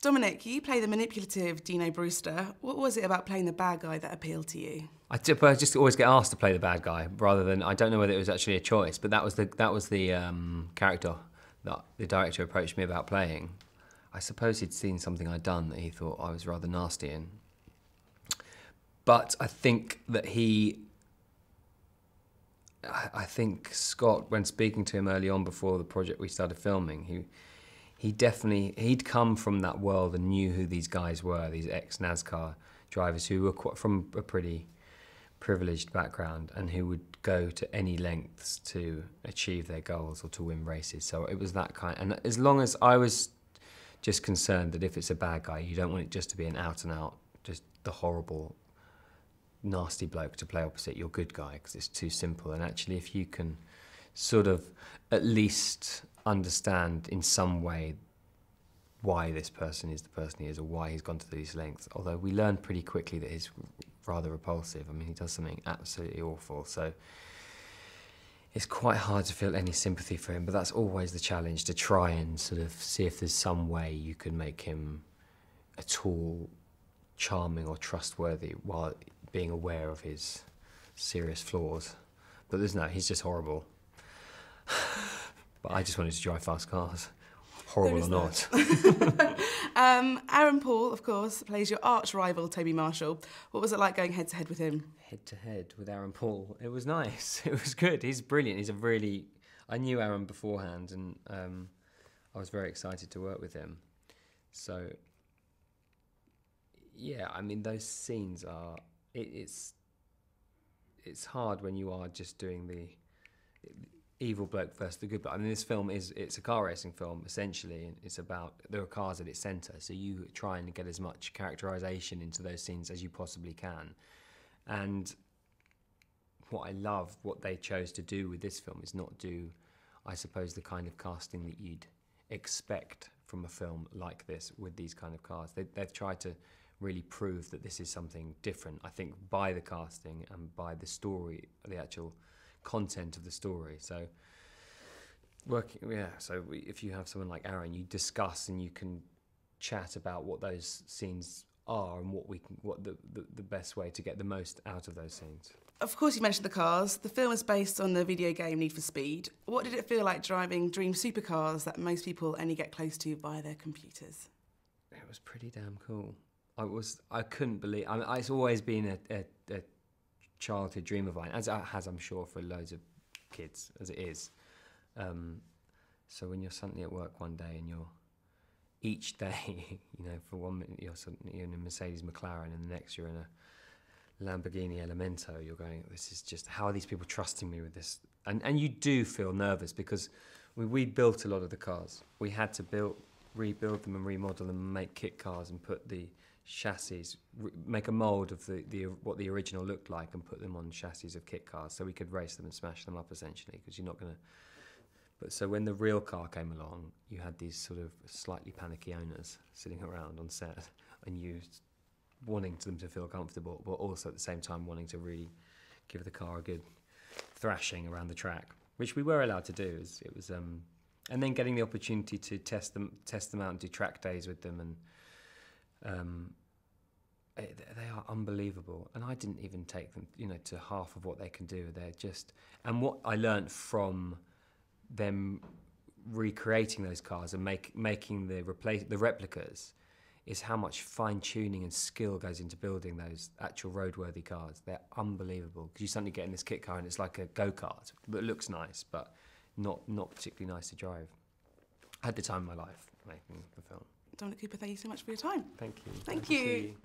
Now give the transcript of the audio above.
Dominic, you play the manipulative Dino Brewster. What was it about playing the bad guy that appealed to you? I just always get asked to play the bad guy rather than, I don't know whether it was actually a choice, but that was the character that the director approached me about playing. I suppose he'd seen something I'd done that he thought I was rather nasty in. But I think that I think Scott, when speaking to him early on before the project we started filming, he'd come from that world and knew who these guys were, these ex-NASCAR drivers who were from a pretty privileged background and who would go to any lengths to achieve their goals or to win races. So it was that kind, and as long as I was just concerned that if it's a bad guy, you don't want it just to be an out and out, just the horrible, nasty bloke to play opposite your good guy, because it's too simple. And actually, if you can sort of at least understand in some way why this person is the person he is, or why he's gone to these lengths, although we learn pretty quickly that he's rather repulsive. I mean, he does something absolutely awful, so it's quite hard to feel any sympathy for him, but that's always the challenge, to try and sort of see if there's some way you can make him at all charming or trustworthy while being aware of his serious flaws. But he's just horrible. But I just wanted to drive fast cars, horrible or not. Aaron Paul, of course, plays your arch rival, Toby Marshall. What was it like going head-to-head with him? Head-to-head with Aaron Paul? It was nice. It was good. He's brilliant. I knew Aaron beforehand, and I was very excited to work with him. So, yeah, I mean, those scenes are... It's hard when you are just doing the evil bloke versus the good bloke. I mean, this film it's a car racing film, essentially, and it's about, there are cars at its centre, so you try and get as much characterisation into those scenes as you possibly can. And what I love, what they chose to do with this film is not do, I suppose, the kind of casting that you'd expect from a film like this with these kind of cars. They've tried to really prove that this is something different, I think, by the casting and by the story, the actual content of the story. So if you have someone like Aaron, you discuss and you can chat about what those scenes are and what the best way to get the most out of those scenes. Of course, you mentioned the cars. The film is based on the video game Need for Speed. What did it feel like driving dream supercars that most people only get close to via their computers? It was pretty damn cool. I couldn't believe... I mean, it's always been a childhood dream of mine, as it has, I'm sure, for loads of kids, as it is. So when you're suddenly at work one day and each day, for 1 minute you're in a Mercedes McLaren and the next you're in a Lamborghini Elemento, you're going, this is just, how are these people trusting me with this? And you do feel nervous because we built a lot of the cars. We had to rebuild them and remodel them and make kit cars and put the chassis, make a mould of what the original looked like and put them on chassis of kit cars so we could race them and smash them up, essentially, because you're not going to... But so when the real car came along, you had these sort of slightly panicky owners sitting around on set and you wanting them to feel comfortable, but also at the same time wanting to really give the car a good thrashing around the track, which we were allowed to do. It was and then getting the opportunity to test them out and do track days with them, and they are unbelievable. And I didn't even take them, to half of what they can do. They're just, and what I learned from them recreating those cars and making the replicas is how much fine-tuning and skill goes into building those actual roadworthy cars. They're unbelievable, because you suddenly get in this kit car and it's like a go-kart that looks nice, but not particularly nice to drive. I had the time of my life making the film. Dominic Cooper, thank you so much for your time. Thank you. Thank you.